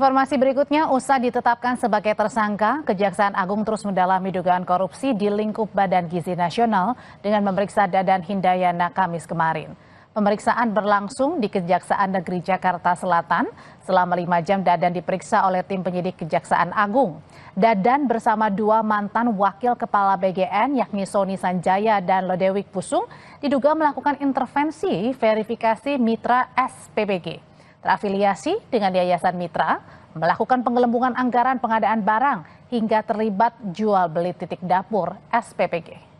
Informasi berikutnya, usai ditetapkan sebagai tersangka, Kejaksaan Agung terus mendalami dugaan korupsi di lingkup Badan Gizi Nasional dengan memeriksa Dadan Hindayana Kamis kemarin. Pemeriksaan berlangsung di Kejaksaan Negeri Jakarta Selatan. Selama 5 jam Dadan diperiksa oleh tim penyidik Kejaksaan Agung. Dadan bersama 2 mantan wakil kepala BGN yakni Sony Sanjaya dan Lodewijk Pusung diduga melakukan intervensi verifikasi mitra SPPG. Terafiliasi dengan Yayasan Mitra, melakukan penggelembungan anggaran pengadaan barang hingga terlibat jual beli titik dapur SPPG.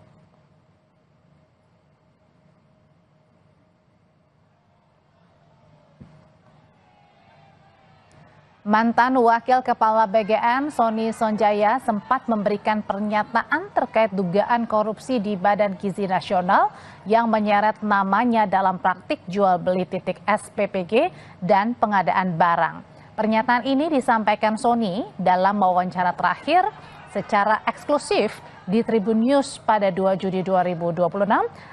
Mantan Wakil Kepala BGN Sony Sonjaya sempat memberikan pernyataan terkait dugaan korupsi di Badan Gizi Nasional yang menyeret namanya dalam praktik jual beli titik SPPG dan pengadaan barang. Pernyataan ini disampaikan Sony dalam wawancara terakhir secara eksklusif di Tribun News pada 2 Juni 2026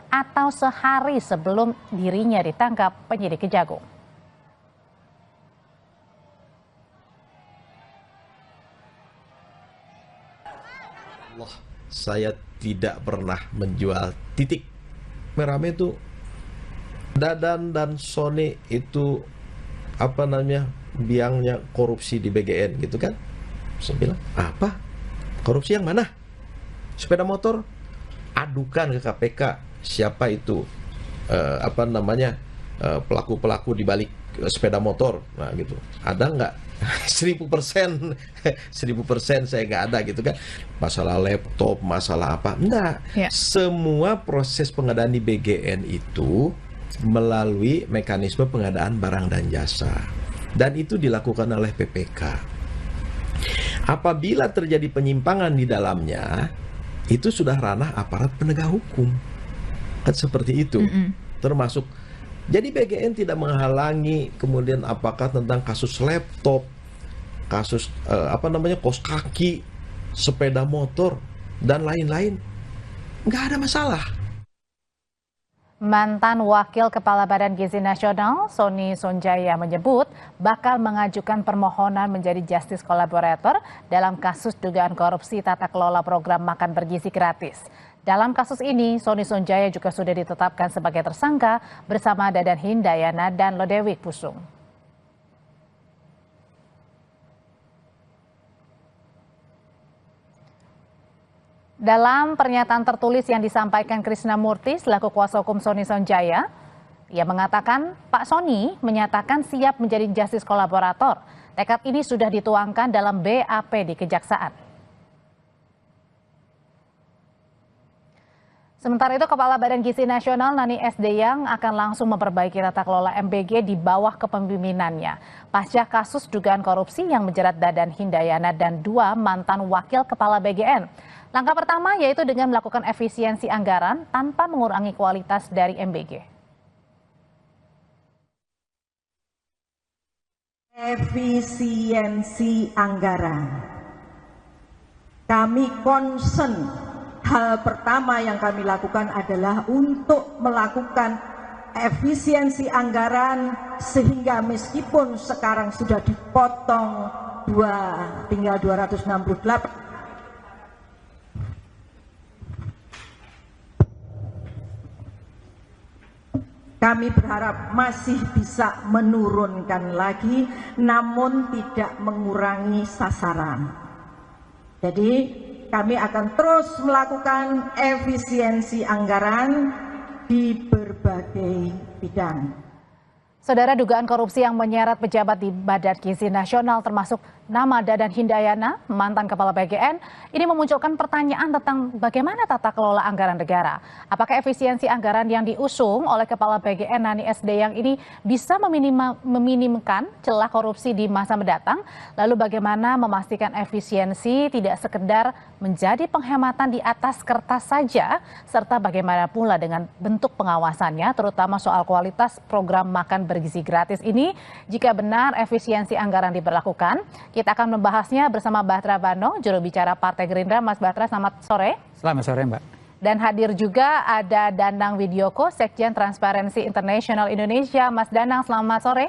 atau sehari sebelum dirinya ditangkap penyidik Kejagung. Saya tidak pernah menjual titik. Merame itu Dadan dan Sony itu biangnya korupsi di BGN gitu kan. Saya bilang, apa? Korupsi yang mana? Sepeda motor? Adukan ke KPK siapa itu pelaku-pelaku di balik sepeda motor. Nah gitu. Ada nggak? 1000%, 1000% saya nggak ada gitu kan. Masalah laptop, masalah apa? Enggak. Ya. Semua proses pengadaan di BGN itu melalui mekanisme pengadaan barang dan jasa. Dan itu dilakukan oleh PPK. Apabila terjadi penyimpangan di dalamnya, itu sudah ranah aparat penegak hukum. Kan seperti itu. Termasuk jadi BGN tidak menghalangi kemudian apakah tentang kasus laptop, kasus kos kaki, sepeda motor, dan lain-lain. Nggak ada masalah. Mantan Wakil Kepala Badan Gizi Nasional, Sony Sonjaya menyebut bakal mengajukan permohonan menjadi justice collaborator dalam kasus dugaan korupsi tata kelola program makan bergizi gratis. Dalam kasus ini, Sony Sonjaya juga sudah ditetapkan sebagai tersangka bersama Dadan Hindayana dan Lodewijk Pusung. Dalam pernyataan tertulis yang disampaikan Krisnamurti selaku kuasa hukum Sony Sonjaya, ia mengatakan Pak Sony menyatakan siap menjadi justice kolaborator. Tekad ini sudah dituangkan dalam BAP di Kejaksaan. Sementara itu, Kepala Badan Gizi Nasional Nani Sdeyang akan langsung memperbaiki tata kelola MBG di bawah kepemimpinannya. Pasca kasus dugaan korupsi yang menjerat Dadan Hindayana dan 2 mantan wakil kepala BGN. Langkah pertama yaitu dengan melakukan efisiensi anggaran tanpa mengurangi kualitas dari MBG. Efisiensi anggaran. Kami concern. Hal pertama yang kami lakukan adalah untuk melakukan efisiensi anggaran sehingga meskipun sekarang sudah dipotong tinggal 268. Kami berharap masih bisa menurunkan lagi namun tidak mengurangi sasaran. Jadi kami akan terus melakukan efisiensi anggaran di berbagai bidang. Saudara, dugaan korupsi yang menyeret pejabat di Badan Gizi Nasional termasuk nama Dadan Hindayana, mantan kepala BGN, ini memunculkan pertanyaan tentang bagaimana tata kelola anggaran negara. Apakah efisiensi anggaran yang diusung oleh kepala BGN Nani Sdeyang ini bisa meminimkan celah korupsi di masa mendatang? Lalu bagaimana memastikan efisiensi tidak sekedar menjadi penghematan di atas kertas saja, serta bagaimana pula dengan bentuk pengawasannya, terutama soal kualitas program makan bergizi gratis ini jika benar efisiensi anggaran diberlakukan. Kita akan membahasnya bersama Batra Bano, juru bicara Partai Gerindra. Mas Batra, selamat sore. Selamat sore, Mbak. Dan hadir juga ada Danang Widyoko, Sekjen Transparency International Indonesia. Mas Danang, selamat sore.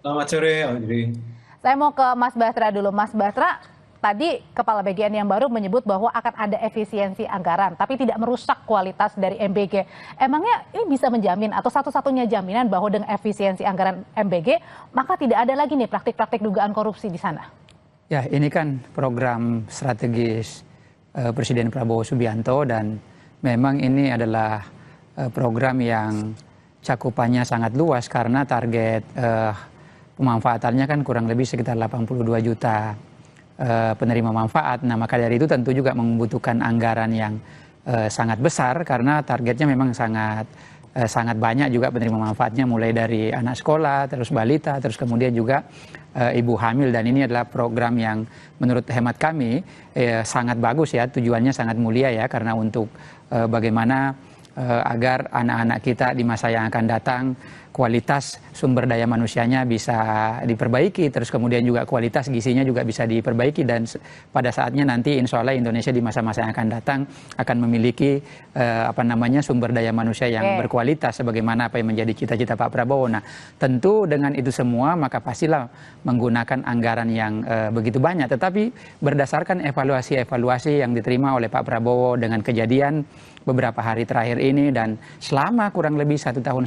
Selamat sore, Audrey. Saya mau ke Mas Batra dulu. Mas Batra, tadi Kepala BGN yang baru menyebut bahwa akan ada efisiensi anggaran, tapi tidak merusak kualitas dari MBG. Emangnya ini bisa menjamin atau satu-satunya jaminan bahwa dengan efisiensi anggaran MBG, maka tidak ada lagi nih praktik-praktik dugaan korupsi di sana? Ya, ini kan program strategis Presiden Prabowo Subianto dan memang ini adalah program yang cakupannya sangat luas karena target pemanfaatannya kan kurang lebih sekitar 82 juta penerima manfaat. Nah, maka dari itu tentu juga membutuhkan anggaran yang sangat besar karena targetnya memang sangat banyak juga penerima manfaatnya, mulai dari anak sekolah, terus balita, terus kemudian juga ibu hamil. Dan ini adalah program yang menurut hemat kami sangat bagus ya, tujuannya sangat mulia ya, karena untuk bagaimana agar anak-anak kita di masa yang akan datang kualitas sumber daya manusianya bisa diperbaiki, terus kemudian juga kualitas gizinya juga bisa diperbaiki, dan pada saatnya nanti insya Allah Indonesia di masa-masa yang akan datang akan memiliki sumber daya manusia yang berkualitas sebagaimana apa yang menjadi cita-cita Pak Prabowo. Nah, tentu dengan itu semua maka pastilah menggunakan anggaran yang begitu banyak, tetapi berdasarkan evaluasi yang diterima oleh Pak Prabowo dengan kejadian beberapa hari terakhir ini dan selama kurang lebih 1,5 tahun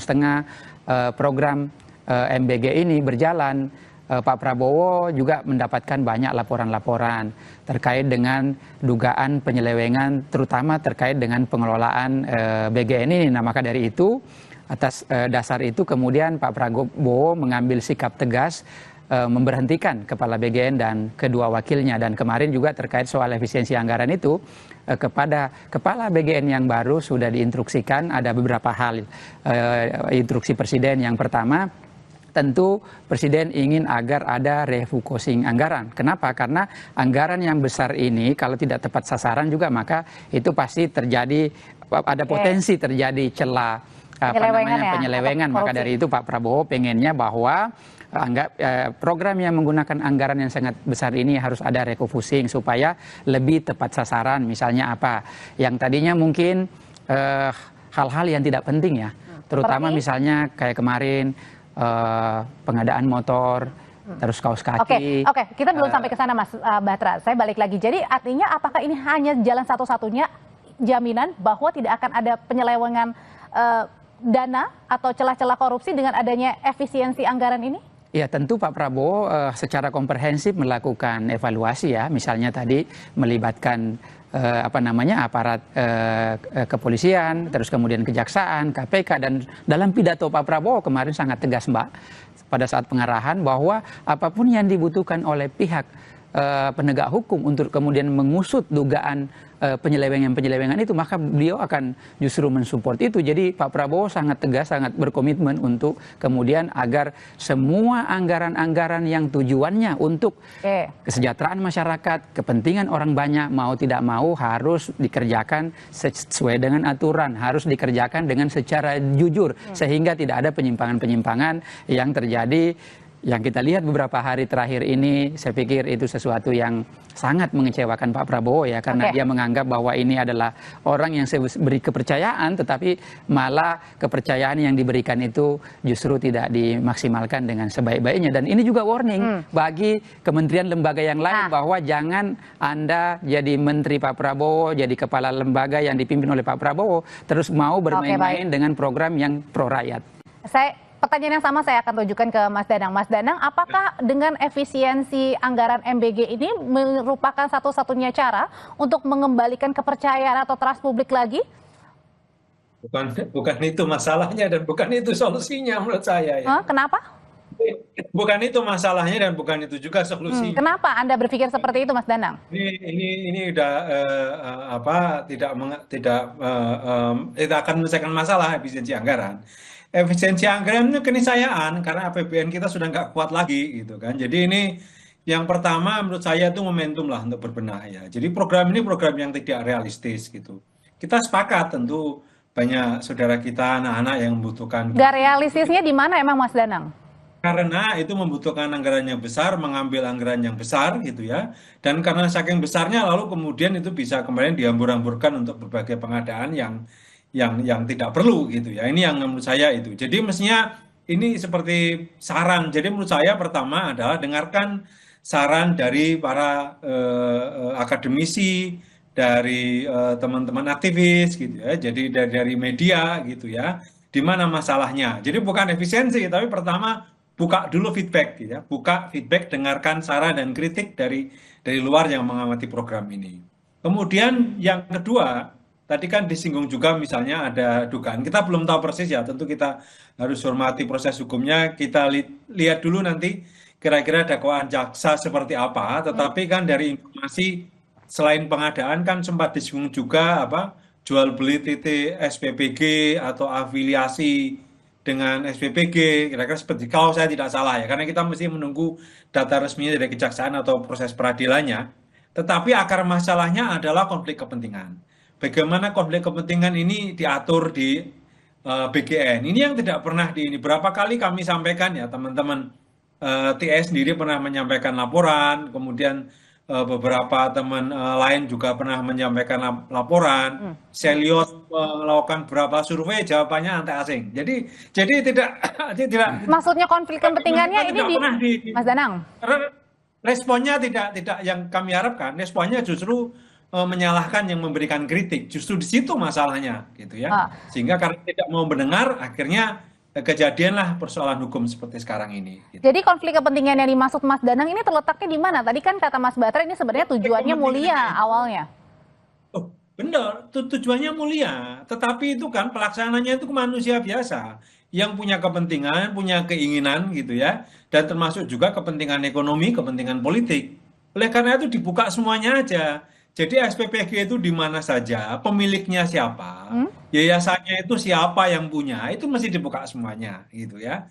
program MBG ini berjalan, Pak Prabowo juga mendapatkan banyak laporan-laporan terkait dengan dugaan penyelewengan, terutama terkait dengan pengelolaan BGN ini. Nah, maka dari itu, atas dasar itu kemudian Pak Prabowo mengambil sikap tegas memberhentikan Kepala BGN dan kedua wakilnya. Dan kemarin juga terkait soal efisiensi anggaran itu, kepada Kepala BGN yang baru sudah diinstruksikan ada beberapa hal instruksi Presiden. Yang pertama, tentu Presiden ingin agar ada refocusing anggaran. Kenapa? Karena anggaran yang besar ini kalau tidak tepat sasaran juga maka itu pasti terjadi, ada potensi terjadi celah penyelewengan. Maka dari itu Pak Prabowo pengennya bahwa program yang menggunakan anggaran yang sangat besar ini harus ada refocusing supaya lebih tepat sasaran. Misalnya apa yang tadinya mungkin hal-hal yang tidak penting ya, terutama misalnya kayak kemarin pengadaan motor, terus kaos kaki. Oke, kita belum sampai ke sana Mas Batra. Saya balik lagi. Jadi artinya apakah ini hanya jalan satu-satunya jaminan bahwa tidak akan ada penyelewengan dana atau celah-celah korupsi dengan adanya efisiensi anggaran ini? Ya, tentu Pak Prabowo secara komprehensif melakukan evaluasi ya, misalnya tadi melibatkan aparat kepolisian, terus kemudian kejaksaan, KPK, dan dalam pidato Pak Prabowo kemarin sangat tegas Mbak pada saat pengarahan bahwa apapun yang dibutuhkan oleh pihak penegak hukum untuk kemudian mengusut dugaan penyelewengan itu, maka beliau akan justru mensupport itu. Jadi Pak Prabowo sangat tegas, sangat berkomitmen untuk kemudian agar semua anggaran-anggaran yang tujuannya untuk kesejahteraan masyarakat, kepentingan orang banyak, mau tidak mau harus dikerjakan sesuai dengan aturan, harus dikerjakan dengan secara jujur, sehingga tidak ada penyimpangan-penyimpangan yang terjadi. Yang kita lihat beberapa hari terakhir ini, saya pikir itu sesuatu yang sangat mengecewakan Pak Prabowo ya, karena dia menganggap bahwa ini adalah orang yang beri kepercayaan, tetapi malah kepercayaan yang diberikan itu justru tidak dimaksimalkan dengan sebaik-baiknya. Dan ini juga warning bagi kementerian lembaga yang lain bahwa jangan Anda jadi menteri Pak Prabowo, jadi kepala lembaga yang dipimpin oleh Pak Prabowo, terus mau bermain-main dengan program yang pro rakyat. Pertanyaan yang sama saya akan tunjukkan ke Mas Danang. Mas Danang, apakah dengan efisiensi anggaran MBG ini merupakan satu-satunya cara untuk mengembalikan kepercayaan atau trust publik lagi? Bukan itu masalahnya dan bukan itu solusinya menurut saya. Ya. Kenapa? Bukan itu masalahnya dan bukan itu juga solusinya. Kenapa Anda berpikir seperti itu, Mas Danang? Ini udah tidak akan menyelesaikan masalah efisiensi anggaran. Efisiensi anggaran itu keniscayaan karena APBN kita sudah nggak kuat lagi gitu kan. Jadi ini yang pertama menurut saya itu momentum lah untuk berbenah ya. Jadi program ini program yang tidak realistis gitu. Kita sepakat tentu banyak saudara kita anak-anak yang membutuhkan. Nggak realistisnya di mana emang Mas Danang? Karena itu membutuhkan anggaran yang besar, mengambil anggaran yang besar gitu ya. Dan karena saking besarnya lalu kemudian itu bisa kemarin dihambur-hamburkan untuk berbagai pengadaan yang tidak perlu gitu ya. Ini yang menurut saya itu. Jadi mestinya ini seperti saran. Jadi menurut saya pertama adalah dengarkan saran dari para akademisi, dari teman-teman aktivis gitu ya. Jadi dari media gitu ya. Di mana masalahnya? Jadi bukan efisiensi, tapi pertama buka dulu feedback gitu ya. Buka feedback, dengarkan saran dan kritik dari luar yang mengamati program ini. Kemudian yang kedua, tadi kan disinggung juga misalnya ada dugaan. Kita belum tahu persis ya, tentu kita harus hormati proses hukumnya. Kita lihat dulu nanti kira-kira dakwaan jaksa seperti apa. Tetapi kan dari informasi selain pengadaan kan sempat disinggung juga apa jual beli titik SPPG atau afiliasi dengan SPPG. Kira-kira seperti kalau saya tidak salah ya, karena kita mesti menunggu data resminya dari kejaksaan atau proses peradilannya. Tetapi akar masalahnya adalah konflik kepentingan. Bagaimana konflik kepentingan ini diatur di BGN. Ini yang tidak pernah ini. Berapa kali kami sampaikan ya teman-teman, TS sendiri pernah menyampaikan laporan, kemudian beberapa teman lain juga pernah menyampaikan laporan. Selios melakukan beberapa survei, jawabannya anti asing. Jadi tidak Maksudnya konflik kepentingannya ini Mas Danang? Responnya tidak yang kami harapkan. Responnya justru menyalahkan yang memberikan kritik. Justru di situ masalahnya, gitu ya. Sehingga karena tidak mau mendengar, akhirnya kejadianlah persoalan hukum seperti sekarang ini. Gitu. Jadi konflik kepentingan yang dimaksud Mas Danang ini terletaknya di mana? Tadi kan kata Mas Batra ini sebenarnya tujuannya mulia awalnya. Oh, benar, tujuannya mulia. Tetapi itu kan pelaksananya itu manusia biasa yang punya kepentingan, punya keinginan gitu ya, dan termasuk juga kepentingan ekonomi, kepentingan politik. Oleh karena itu dibuka semuanya aja. Jadi SPPG itu di mana saja, pemiliknya siapa, yayasannya itu siapa yang punya, itu mesti dibuka semuanya gitu ya.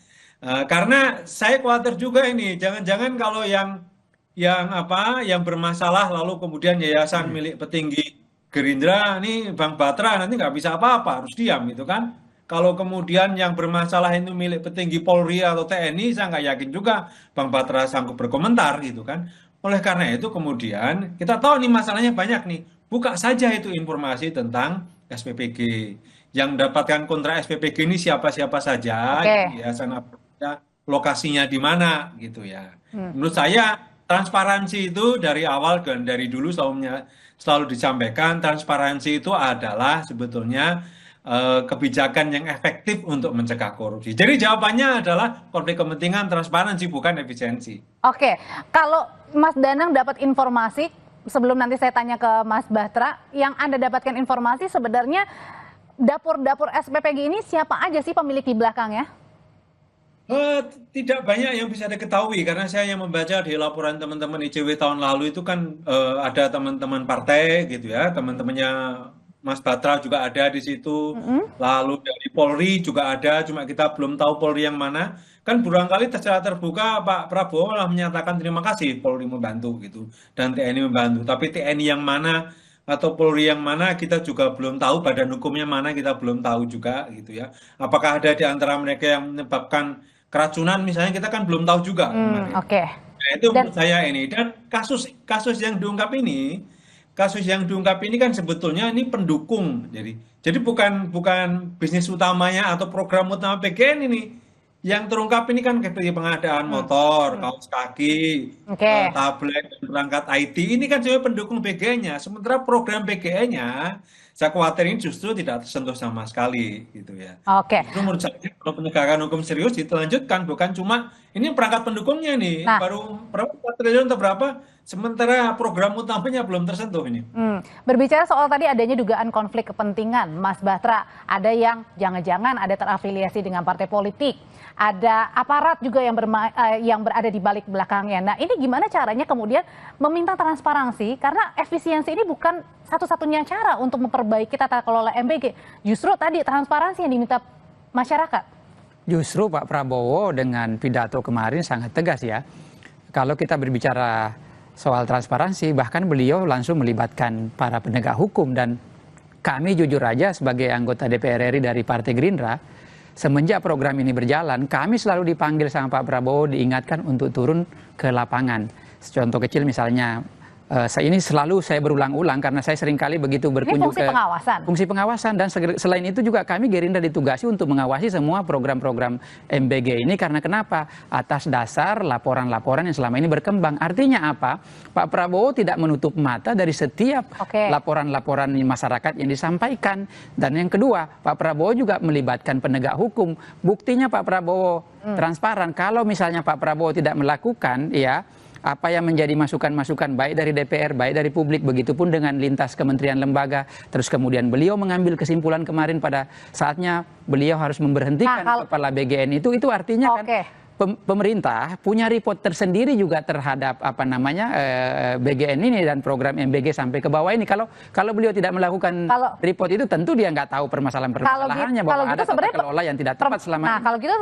Karena saya khawatir juga ini, jangan-jangan kalau yang bermasalah lalu kemudian yayasan milik petinggi Gerindra, ini Bang Batra nanti nggak bisa apa-apa, harus diam gitu kan. Kalau kemudian yang bermasalah itu milik petinggi Polri atau TNI, saya nggak yakin juga Bang Batra sanggup berkomentar gitu kan. Oleh karena itu kemudian kita tahu nih masalahnya banyak nih. Buka saja itu informasi tentang SPPG. Yang mendapatkan kontrak SPPG ini siapa-siapa saja, yayasan apa, lokasinya di mana gitu ya. Menurut saya transparansi itu dari awal dan dari dulu selalu disampaikan, transparansi itu adalah sebetulnya kebijakan yang efektif untuk mencegah korupsi. Jadi jawabannya adalah konflik kepentingan, transparansi, bukan efisiensi. Oke, kalau Mas Danang dapat informasi, sebelum nanti saya tanya ke Mas Batra, yang Anda dapatkan informasi sebenarnya dapur-dapur SPPG ini siapa aja sih pemilik di belakangnya? Tidak banyak yang bisa diketahui, karena saya yang membaca di laporan teman-teman ICW tahun lalu itu kan ada teman-teman partai gitu ya, teman-temannya Mas Batra juga ada di situ, lalu dari Polri juga ada, cuma kita belum tahu Polri yang mana. Kan barangkali secara terbuka Pak Prabowo malah menyatakan terima kasih Polri membantu gitu, dan TNI membantu. Tapi TNI yang mana atau Polri yang mana kita juga belum tahu, badan hukumnya mana kita belum tahu juga gitu ya. Apakah ada di antara mereka yang menyebabkan keracunan misalnya, kita kan belum tahu juga. Oke. Nah, itu menurut saya ini, dan kasus yang diungkap ini. Kasus yang diungkap ini kan sebetulnya ini pendukung, jadi bukan bisnis utamanya atau program utama BGN ini. Yang terungkap ini kan seperti pengadaan motor, kaos kaki, tablet, dan perangkat IT, ini kan sebenarnya pendukung BGN-nya. Sementara program BGN-nya, saya khawatir ini justru tidak tersentuh sama sekali gitu ya. Oke. Itu menurut saya kalau penegakan hukum serius dilanjutkan, bukan cuma ini perangkat pendukungnya nih, baru berapa 4 triliun atau berapa, sementara program utamanya belum tersentuh ini. Berbicara soal tadi adanya dugaan konflik kepentingan, Mas Batra, ada yang jangan-jangan ada terafiliasi dengan partai politik, ada aparat juga yang berada di balik belakangnya. Nah, ini gimana caranya kemudian meminta transparansi, karena efisiensi ini bukan satu-satunya cara untuk memperbaiki tata kelola MBG. Justru tadi transparansi yang diminta masyarakat. Justru Pak Prabowo dengan pidato kemarin sangat tegas ya. Kalau kita berbicara soal transparansi, bahkan beliau langsung melibatkan para penegak hukum, dan kami jujur aja sebagai anggota DPR RI dari Partai Gerindra, semenjak program ini berjalan, kami selalu dipanggil sama Pak Prabowo, diingatkan untuk turun ke lapangan. Contoh kecil misalnya Ini selalu saya berulang-ulang karena saya seringkali begitu Ini berkunjung fungsi ke pengawasan. fungsi pengawasan, dan selain itu juga kami Gerindra ditugasi untuk mengawasi semua program-program MBG ini. Karena kenapa? Atas dasar laporan-laporan yang selama ini berkembang. Artinya apa? Pak Prabowo tidak menutup mata dari setiap laporan-laporan masyarakat yang disampaikan. Dan yang kedua, Pak Prabowo juga melibatkan penegak hukum. Buktinya Pak Prabowo transparan. Kalau misalnya Pak Prabowo tidak melakukan apa yang menjadi masukan-masukan baik dari DPR, baik dari publik, begitupun dengan lintas kementerian lembaga, terus kemudian beliau mengambil kesimpulan kemarin pada saatnya beliau harus memberhentikan kepala BGN itu artinya kan pemerintah punya report tersendiri juga terhadap BGN ini dan program MBG sampai ke bawah ini. Kalau beliau tidak melakukan report itu, tentu dia nggak tahu permasalahannya bahwa ada tata kelola yang tidak tepat selama ini. Nah, kalau gitu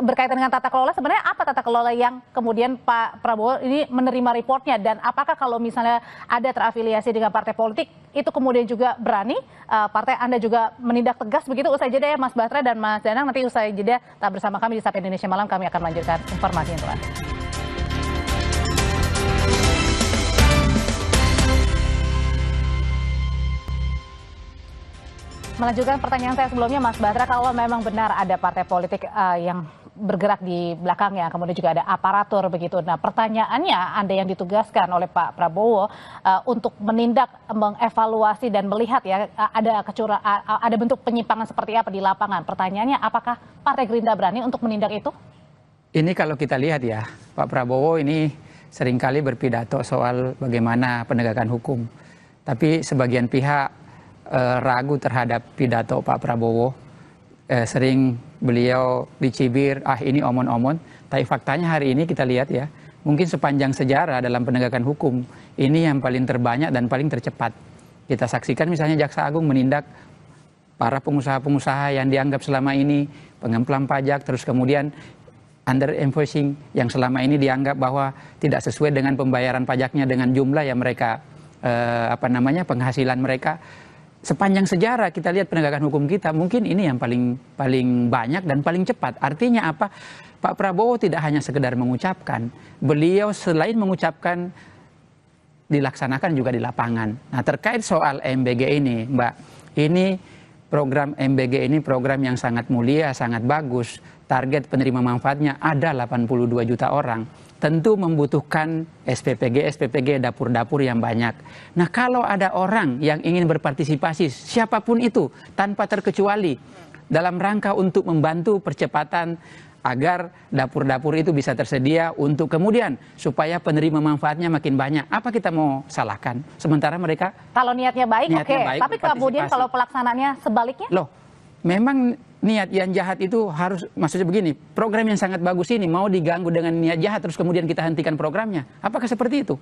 berkaitan dengan tata kelola, sebenarnya apa tata kelola yang kemudian Pak Prabowo ini menerima reportnya, dan apakah kalau misalnya ada terafiliasi dengan partai politik itu kemudian juga berani partai Anda juga menindak tegas begitu? Usai jeda ya Mas Batra dan Mas Danang, nanti usai jeda tetap bersama kami di Sapa Indonesia Malam, kami akan lanjutkan informasi untuk Anda. Melanjutkan pertanyaan saya sebelumnya, Mas Batra, kalau memang benar ada partai politik yang bergerak di belakangnya, kemudian juga ada aparatur begitu. Nah, pertanyaannya, Anda yang ditugaskan oleh Pak Prabowo untuk menindak, mengevaluasi dan melihat ada bentuk penyimpangan seperti apa di lapangan. Pertanyaannya, apakah Partai Gerindra berani untuk menindak itu? Ini kalau kita lihat ya, Pak Prabowo ini seringkali berpidato soal bagaimana penegakan hukum. Tapi sebagian pihak ragu terhadap pidato Pak Prabowo. Sering beliau dicibir, ini omon-omon. Tapi faktanya hari ini kita lihat ya, mungkin sepanjang sejarah dalam penegakan hukum, ini yang paling terbanyak dan paling tercepat. Kita saksikan misalnya Jaksa Agung menindak para pengusaha-pengusaha yang dianggap selama ini pengemplang pajak, terus kemudian under invoicing yang selama ini dianggap bahwa tidak sesuai dengan pembayaran pajaknya dengan jumlah yang mereka penghasilan mereka. Sepanjang sejarah kita lihat penegakan hukum kita, mungkin ini yang paling banyak dan paling cepat. Artinya apa? Pak Prabowo tidak hanya sekedar mengucapkan, beliau selain mengucapkan dilaksanakan juga di lapangan. Nah, terkait soal MBG ini, Mbak, ini program MBG ini program yang sangat mulia, sangat bagus. Target penerima manfaatnya ada 82 juta orang. Tentu membutuhkan SPPG, dapur-dapur yang banyak. Nah, kalau ada orang yang ingin berpartisipasi, siapapun itu, tanpa terkecuali, dalam rangka untuk membantu percepatan agar dapur-dapur itu bisa tersedia untuk kemudian supaya penerima manfaatnya makin banyak. Apa kita mau salahkan? Sementara mereka kalau niatnya baik, tapi kemudian kalau pelaksanaannya sebaliknya? Loh, memang niat yang jahat itu harus, maksudnya begini, program yang sangat bagus ini mau diganggu dengan niat jahat terus kemudian kita hentikan programnya. Apakah seperti itu?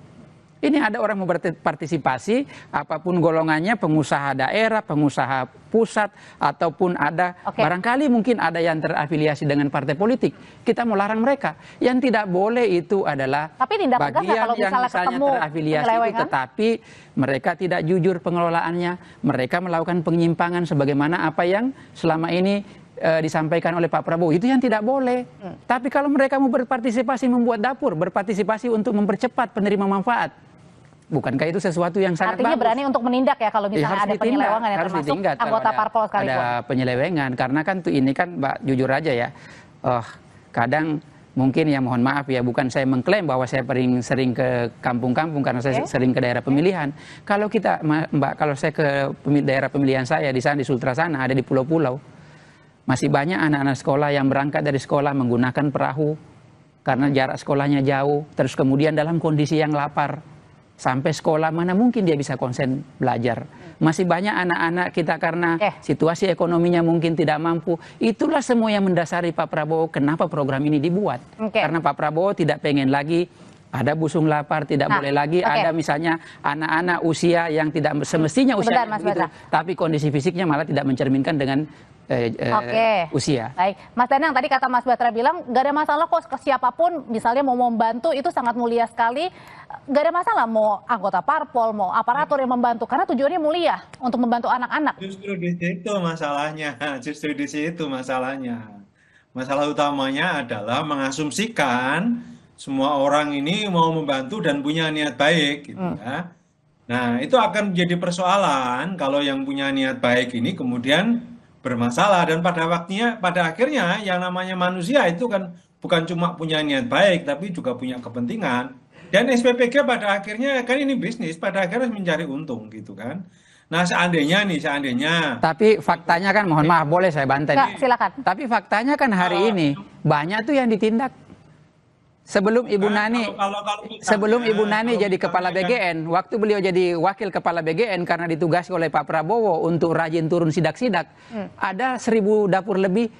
Ini ada orang mau berpartisipasi, apapun golongannya, pengusaha daerah, pengusaha pusat, ataupun ada, barangkali mungkin ada yang terafiliasi dengan partai politik. Kita mau larang mereka. Yang tidak boleh itu adalah bagian kalau yang misalnya terafiliasi itu, tetapi mereka tidak jujur pengelolaannya, mereka melakukan penyimpangan sebagaimana apa yang selama ini disampaikan oleh Pak Prabowo, itu yang tidak boleh. Tapi kalau mereka mau berpartisipasi membuat dapur, berpartisipasi untuk mempercepat penerima manfaat, bukankah itu sesuatu yang sangat bagus? Artinya berani untuk menindak ya kalau misalnya ada penyelewengan yang termasuk anggota parpol sekalipun. Ada penyelewengan, karena kan tuh ini kan Mbak, jujur aja ya, kadang mungkin ya mohon maaf ya, bukan saya mengklaim bahwa saya sering ke kampung-kampung karena saya sering ke daerah pemilihan. Kalau kita Mbak, kalau saya ke daerah pemilihan saya di sana di Sultra sana, ada di pulau-pulau, masih banyak anak-anak sekolah yang berangkat dari sekolah menggunakan perahu karena jarak sekolahnya jauh, terus kemudian dalam kondisi yang lapar. Sampai sekolah mana mungkin dia bisa konsen belajar. Masih banyak anak-anak kita karena situasi ekonominya mungkin tidak mampu. Itulah semua yang mendasari Pak Prabowo kenapa program ini dibuat. Karena Pak Prabowo tidak pengen lagi ada busung lapar, tidak boleh lagi ada misalnya anak-anak usia yang tidak semestinya usia begitu, tapi kondisi fisiknya malah tidak mencerminkan dengan usia. Baik, Mas Danang, tadi kata Mas Batra bilang gak ada masalah kok siapapun misalnya mau membantu itu sangat mulia sekali, gak ada masalah mau anggota parpol, mau aparatur yang membantu karena tujuannya mulia untuk membantu anak-anak. Justru di situ masalahnya, justru di situ masalahnya. Masalah utamanya adalah mengasumsikan semua orang ini mau membantu dan punya niat baik gitu ya. Nah, itu akan menjadi persoalan kalau yang punya niat baik ini kemudian bermasalah dan pada akhirnya yang namanya manusia itu kan bukan cuma punya niat baik tapi juga punya kepentingan. Dan SPPG pada akhirnya kan ini bisnis, pada akhirnya mencari untung gitu kan. Nah, seandainya Tapi faktanya kan, mohon maaf, boleh saya bantai? Kak, silakan. Tapi faktanya kan hari ini banyak tuh yang ditindak. Sebelum Ibu Nani, sebelum Ibu Nani jadi kepala BGN, waktu beliau jadi wakil kepala BGN karena ditugasi oleh Pak Prabowo untuk rajin turun sidak-sidak, ada 1.000 dapur lebih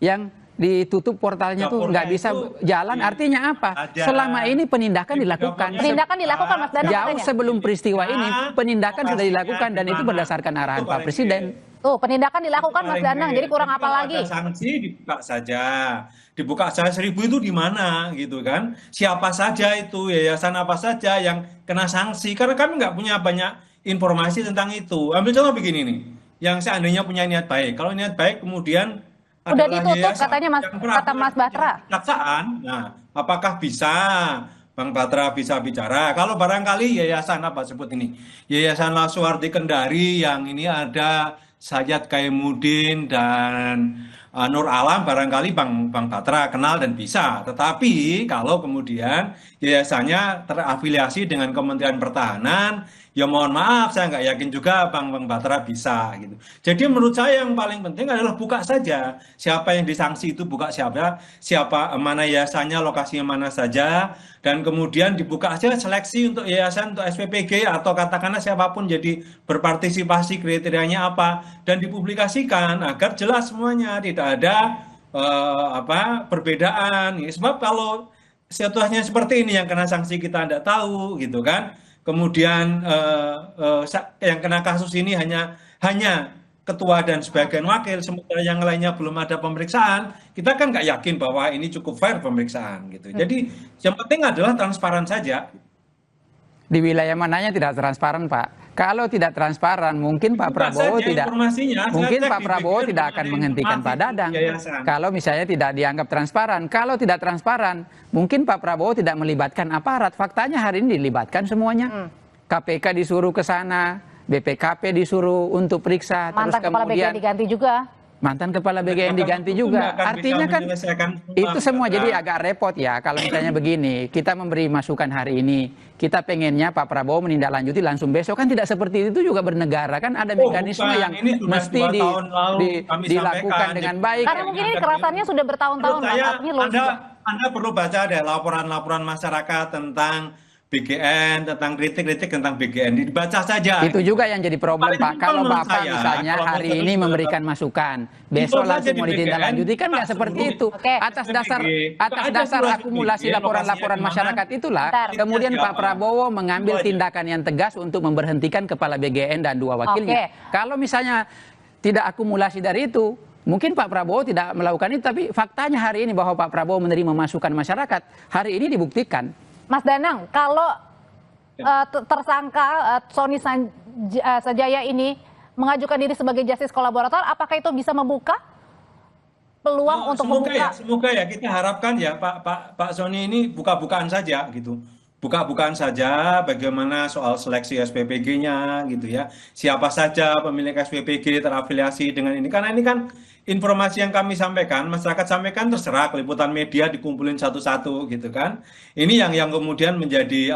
yang ditutup portalnya tuh nggak bisa jalan. Artinya apa? Selama ini penindakan dilakukan. Penindakan dilakukan, Mas Danang, Jauh katanya. sebelum peristiwa ini penindakan sudah dilakukan dan itu berdasarkan arahan Pak Presiden. Tuh, penindakan dilakukan, Mas Danang. Jadi kurang apa lagi? Sanksi dibuka saja 1.000 itu di mana gitu kan? Siapa saja itu, yayasan apa saja yang kena sanksi? Karena kami nggak punya banyak informasi tentang itu. Ambil contoh begini nih, yang seandainya punya niat baik. Kalau niat baik kemudian Udah adalah ditutup yayasan katanya, Mas, yang kata Mas Batra. kejaksaan. Nah, apakah bisa Bang Batra bisa bicara? Kalau barangkali yayasan apa sebut ini? Yayasan Lasuardi Kendari yang ini ada Sayyad Kaimuddin dan Nur Alam, barangkali Bang Batra kenal dan bisa. Tetapi kalau kemudian yayasannya terafiliasi dengan Kementerian Pertahanan, ya mohon maaf, saya nggak yakin juga Bang Batra bisa gitu. Jadi menurut saya yang paling penting adalah buka saja. Siapa yang disanksi itu buka siapa mana yayasannya, lokasinya mana saja, dan kemudian dibuka aja seleksi untuk yayasan, untuk SPPG atau katakanlah siapapun jadi berpartisipasi, kriterianya apa, dan dipublikasikan agar jelas semuanya, tidak ada perbedaan. Sebab kalau situasinya seperti ini yang kena sanksi kita tidak tahu gitu kan. Kemudian yang kena kasus ini hanya ketua dan sebagian wakil, sementara yang lainnya belum ada pemeriksaan, kita kan nggak yakin bahwa ini cukup fair pemeriksaan gitu. Jadi yang penting adalah transparan saja. Di wilayah mananya tidak transparan, Pak? Kalau tidak transparan, mungkin Pak Prabowo tidak akan menghentikan Pak Dadang. Kalau misalnya tidak dianggap transparan, kalau tidak transparan, mungkin Pak Prabowo tidak melibatkan aparat. Faktanya hari ini dilibatkan semuanya. KPK disuruh ke sana, BPKP disuruh untuk periksa, Mantan terus kepala kemudian BGN diganti juga. mantan kepala BGN diganti juga. Artinya kan itu semua jadi agak repot ya. Kalau misalnya begini, kita memberi masukan hari ini, kita pengennya Pak Prabowo menindaklanjuti langsung besok, kan tidak seperti itu juga bernegara, kan ada mekanisme yang mesti dilakukan dengan baik. Karena mungkin ini kerasannya sudah bertahun-tahun. Anda perlu baca deh laporan-laporan masyarakat tentang BGN, tentang kritik-kritik tentang BGN, dibaca saja. Itu juga yang jadi problem, Pak. Kalau Bapak misalnya hari ini memberikan masukan, besok langsung mau ditindaklanjuti, kan nggak seperti itu. Atas dasar akumulasi laporan-laporan masyarakat itulah, kemudian Pak Prabowo mengambil tindakan yang tegas untuk memberhentikan kepala BGN dan 2 wakilnya. Kalau misalnya tidak akumulasi dari itu, mungkin Pak Prabowo tidak melakukan itu, tapi faktanya hari ini bahwa Pak Prabowo menerima masukan masyarakat, hari ini dibuktikan. Mas Danang, kalau tersangka Sony Sanjaya ini mengajukan diri sebagai justice kolaborator, apakah itu bisa membuka peluang untuk membuka? Semoga ya, kita harapkan ya Pak Sony ini buka-bukaan saja gitu. Buka-bukaan saja bagaimana soal seleksi SPPG-nya gitu ya. Siapa saja pemilik SPPG terafiliasi dengan ini. Karena ini kan informasi yang kami sampaikan, masyarakat sampaikan terserah, liputan media dikumpulin satu-satu gitu kan. Ini yang kemudian menjadi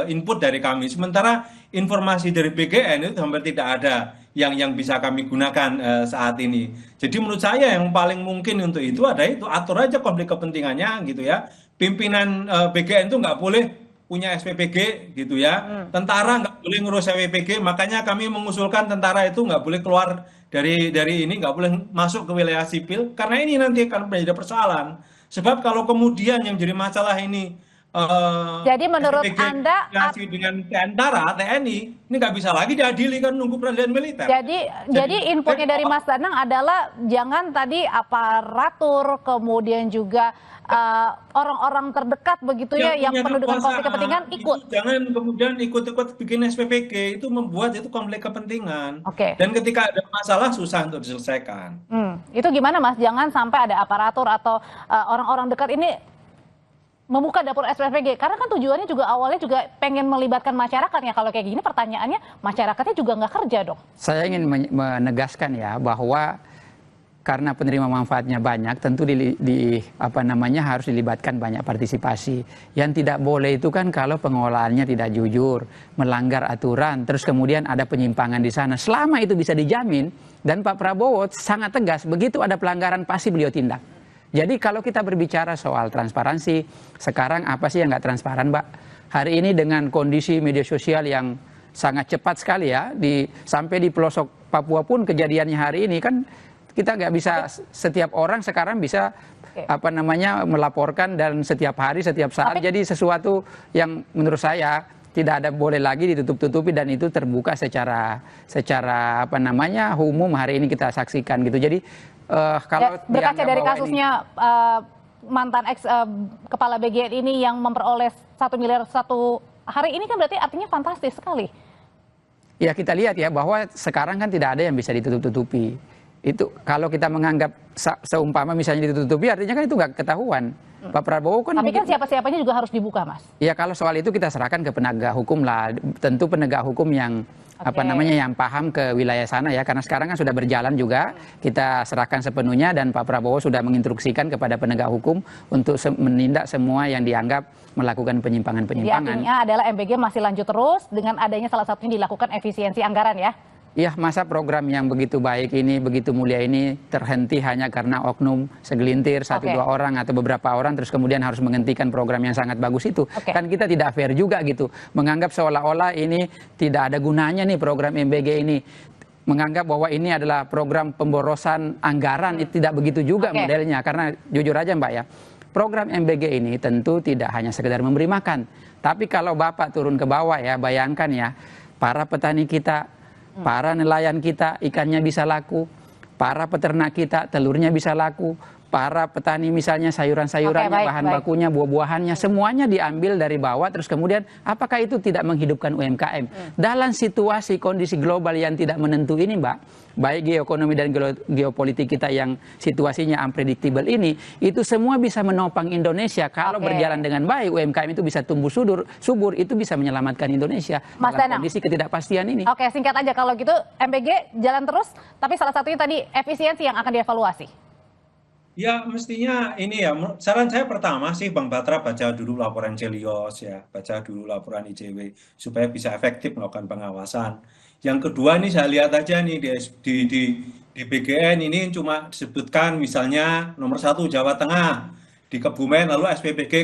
input dari kami. Sementara informasi dari BGN itu hampir tidak ada yang bisa kami gunakan saat ini. Jadi menurut saya yang paling mungkin untuk itu ada itu, atur aja konflik kepentingannya gitu ya. Pimpinan BGN itu nggak boleh punya SPPG gitu ya. Tentara nggak boleh ngurus SPPG, makanya kami mengusulkan tentara itu nggak boleh keluar dari ini, nggak boleh masuk ke wilayah sipil, karena ini nanti akan menjadi persoalan. Sebab kalau kemudian yang jadi masalah ini jadi menurut SPPG Anda dengan tentara, TNI, ini nggak bisa lagi diadili, kan nunggu peradilan militer. Jadi inputnya dari Mas Danang adalah jangan tadi aparatur, kemudian juga orang-orang terdekat begitu ya yang penuh dengan konflik kepentingan ikut. Jangan kemudian ikut-ikut bikin SPPG, itu membuat itu konflik kepentingan. Dan ketika ada masalah susah untuk diselesaikan. Itu gimana Mas? Jangan sampai ada aparatur atau orang-orang dekat ini membuka dapur SPPG? Karena kan tujuannya juga awalnya juga pengen melibatkan masyarakat ya. Kalau kayak gini pertanyaannya masyarakatnya juga nggak kerja dong. Saya ingin menegaskan ya bahwa karena penerima manfaatnya banyak, tentu harus dilibatkan banyak partisipasi. Yang tidak boleh itu kan kalau pengelolaannya tidak jujur, melanggar aturan, terus kemudian ada penyimpangan di sana. Selama itu bisa dijamin, dan Pak Prabowo sangat tegas, begitu ada pelanggaran pasti beliau tindak. Jadi kalau kita berbicara soal transparansi, sekarang apa sih yang nggak transparan, Mbak? Hari ini dengan kondisi media sosial yang sangat cepat sekali ya, sampai di pelosok Papua pun kejadiannya hari ini kan, kita nggak bisa setiap orang sekarang bisa melaporkan dan setiap hari, setiap saat. Jadi sesuatu yang menurut saya tidak ada boleh lagi ditutup-tutupi dan itu terbuka secara umum hari ini kita saksikan gitu. Jadi kalau berkaca dari kasusnya mantan kepala BGN ini yang memperoleh 1 miliar satu hari ini kan berarti artinya fantastis sekali. Ya kita lihat ya bahwa sekarang kan tidak ada yang bisa ditutup-tutupi. Itu kalau kita menganggap seumpama misalnya ditutupi artinya kan itu nggak ketahuan. Pak Prabowo kan. Tapi kan siapa-siapanya juga harus dibuka, Mas. Ya kalau soal itu kita serahkan ke penegak hukum lah. Tentu penegak hukum yang yang paham ke wilayah sana ya. Karena sekarang kan sudah berjalan juga. Kita serahkan sepenuhnya dan Pak Prabowo sudah menginstruksikan kepada penegak hukum untuk menindak semua yang dianggap melakukan penyimpangan-penyimpangan. Jadi artinya adalah MBG masih lanjut terus dengan adanya salah satunya dilakukan efisiensi anggaran ya. Iya, masa program yang begitu baik ini, begitu mulia ini terhenti hanya karena oknum segelintir, 1-2 orang atau beberapa orang, terus kemudian harus menghentikan program yang sangat bagus itu. Kan kita tidak fair juga gitu. Menganggap seolah-olah ini tidak ada gunanya nih program MBG ini. Menganggap bahwa ini adalah program pemborosan anggaran, itu tidak begitu juga modelnya. Karena jujur aja Mbak ya, program MBG ini tentu tidak hanya sekedar memberi makan. Tapi kalau Bapak turun ke bawah ya, bayangkan ya, para petani kita, para nelayan kita ikannya bisa laku, para peternak kita telurnya bisa laku, para petani misalnya sayuran-sayurannya, bahan bakunya, buah-buahannya, semuanya diambil dari bawah, terus kemudian apakah itu tidak menghidupkan UMKM? Dalam situasi kondisi global yang tidak menentu ini Mbak, baik geoekonomi dan geopolitik kita yang situasinya unpredictable ini, itu semua bisa menopang Indonesia. Kalau berjalan dengan baik, UMKM itu bisa tumbuh subur, itu bisa menyelamatkan Indonesia dalam kondisi ketidakpastian ini. Oke, singkat aja kalau gitu, MBG jalan terus, tapi salah satunya tadi efisiensi yang akan dievaluasi. Ya mestinya ini ya, saran saya pertama sih Bang Batra baca dulu laporan Celios ya, baca dulu laporan ICW supaya bisa efektif melakukan pengawasan. Yang kedua nih saya lihat aja nih di BGN ini cuma disebutkan misalnya nomor 1 Jawa Tengah, di Kebumen lalu SPPG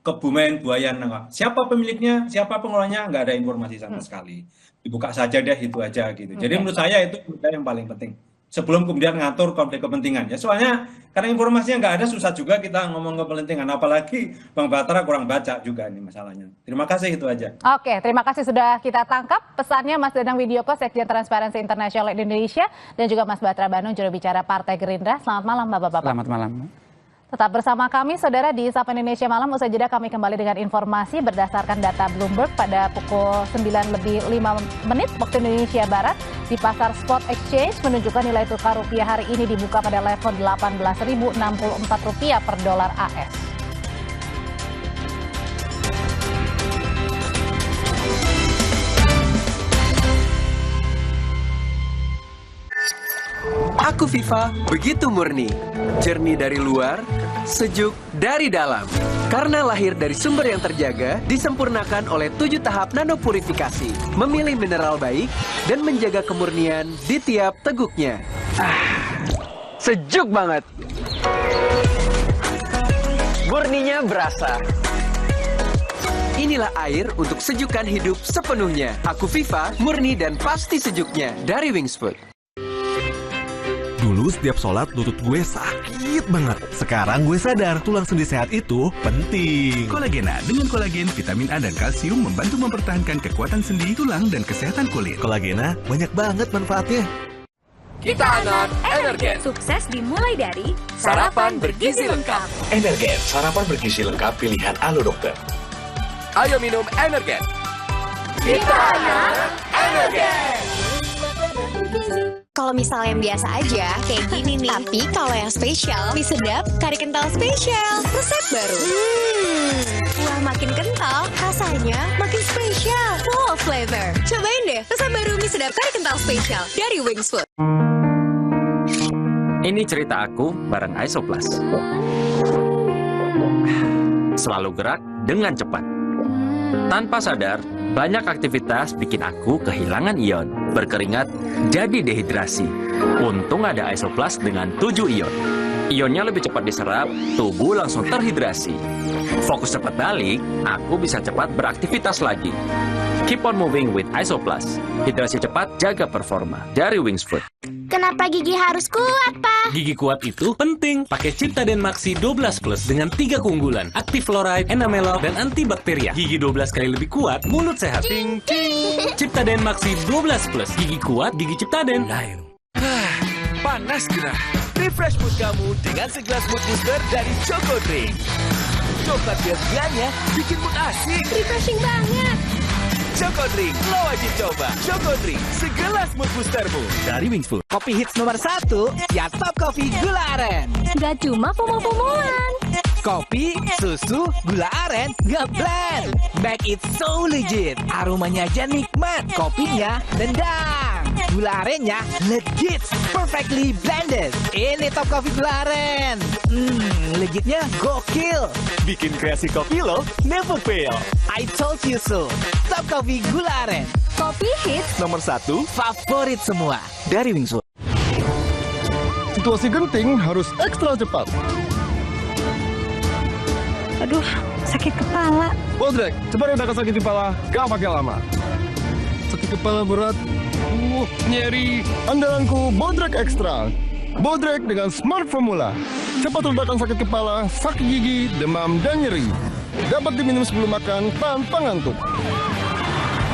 Kebumen Buayan Tengah. Siapa pemiliknya, siapa pengelolanya, nggak ada informasi sama sekali. Dibuka saja deh itu aja gitu. Jadi menurut saya itu yang paling penting. Sebelum kemudian ngatur konflik kepentingan ya, soalnya karena informasinya nggak ada susah juga kita ngomong kepentingan, apalagi Bang Batra kurang baca juga ini masalahnya. Terima kasih, itu aja. Oke, terima kasih sudah kita tangkap pesannya Mas Danang Widyoko, Sekjen Transparency International Indonesia, dan juga Mas Batra Banung, juru bicara Partai Gerindra. Selamat malam Bapak-Bapak. Selamat malam. Tetap bersama kami, saudara, di Sapa Indonesia Malam. Usai jeda kami kembali dengan informasi berdasarkan data Bloomberg pada pukul 9:05 waktu Indonesia Barat. Di pasar Spot Exchange menunjukkan nilai tukar rupiah hari ini dibuka pada level Rp18.064 per dolar AS. Aku Viva begitu murni, jernih dari luar, sejuk dari dalam. Karena lahir dari sumber yang terjaga, disempurnakan oleh 7 tahap nanopurifikasi, memilih mineral baik, dan menjaga kemurnian di tiap teguknya. Sejuk banget. Murninya berasa. Inilah air untuk sejukkan hidup sepenuhnya. Aku Viva, murni dan pasti sejuknya dari Wings Food. Dulu setiap sholat lutut gue sakit banget. Sekarang gue sadar tulang sendi sehat itu penting. Kolagena dengan kolagen, vitamin A dan kalsium membantu mempertahankan kekuatan sendi, tulang, dan kesehatan kulit. Kolagena banyak banget manfaatnya. Kita anak Energen. Sukses dimulai dari Sarapan bergizi lengkap. Energen, sarapan bergizi lengkap pilihan Alo Dokter. Ayo minum Energen. Kita anak Energen. Kalau misalnya yang biasa aja, kayak gini nih. Tapi kalau yang spesial, mie sedap kari kental spesial. Resep baru. Wah, makin kental, rasanya makin spesial. Full of flavor. Cobain deh resep baru mie sedap kari kental spesial dari Wings Food. Ini cerita aku bareng Isoplas. Selalu gerak dengan cepat. Tanpa sadar, banyak aktivitas bikin aku kehilangan ion. Berkeringat, jadi dehidrasi. Untung ada Isoplas dengan 7 ion. Ionnya lebih cepat diserap, tubuh langsung terhidrasi. Fokus cepat balik, aku bisa cepat beraktivitas lagi. Keep on moving with Isoplas. Hidrasi cepat, jaga performa. Dari Wings Food. Kenapa gigi harus kuat, Pak? Gigi kuat itu penting. Pakai Ciptaden Maxi 12 Plus dengan 3 keunggulan. Aktif fluoride, enamelok, dan antibakteria. Gigi 12 kali lebih kuat, mulut sehat. Ting, ting. Ciptaden Maxi 12 Plus. Gigi kuat, gigi Ciptaden. Panas gerah. Refresh mood kamu dengan segelas mood booster dari Choco Drink. Coklat biasanya bikin mood asik. Refreshing banget. Choco Drink, lo wajib coba. Choco Drink, segelas mood boostermu. Dari Wings Food. Kopi hits nomor 1, ya Top Coffee Gula Aren. Gak cuma pomo-pomoan. Kopi, susu, gula aren, nge-blend. Make it so legit. Aromanya aja nikmat, kopinya nendang. Gula arennya legit, perfectly blended. Ini Top Coffee Gula Aren. Legitnya gokil. Bikin kreasi kopi lo never fail. I told you so. Top Coffee Gula Aren. Kopi hits Nomor 1, favorit semua. Dari Wings Food. Situasi genting harus ekstra cepat. Aduh, sakit kepala. Bodrek, coba redakan sakit kepala, gak pakai lama. Sakit kepala berat, nyeri. Andalanku Bodrek Extra. Bodrek dengan Smart Formula. Cepat redakan sakit kepala, sakit gigi, demam, dan nyeri. Dapat diminum sebelum makan tanpa ngantuk.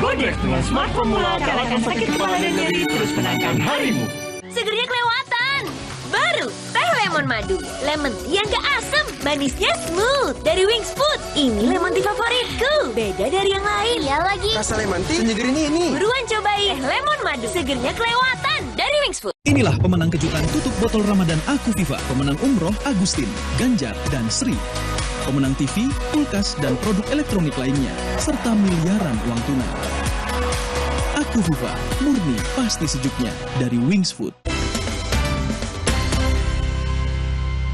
Bodrek dengan Smart Formula, kalahkan sakit kepala dan nyeri, terus menangkan harimu. Segernya kelewatan. Baru teh lemon madu. Lemon tea yang gak asem, manisnya smooth. Dari Wings Food. Ini lemon tea favoritku. Beda dari yang lain. Iya lagi. rasa lemon tea senyegerin ini. Buruan cobain teh lemon madu. Segernya kelewatan. Dari Wings Food. Inilah pemenang kejutan tutup botol Ramadan Aku Viva. Pemenang umroh Agustin, Ganjar, dan Sri. Pemenang TV, kulkas, dan produk elektronik lainnya. Serta miliaran uang tunai. Aku Viva, murni pasti sejuknya. Dari Wings Food.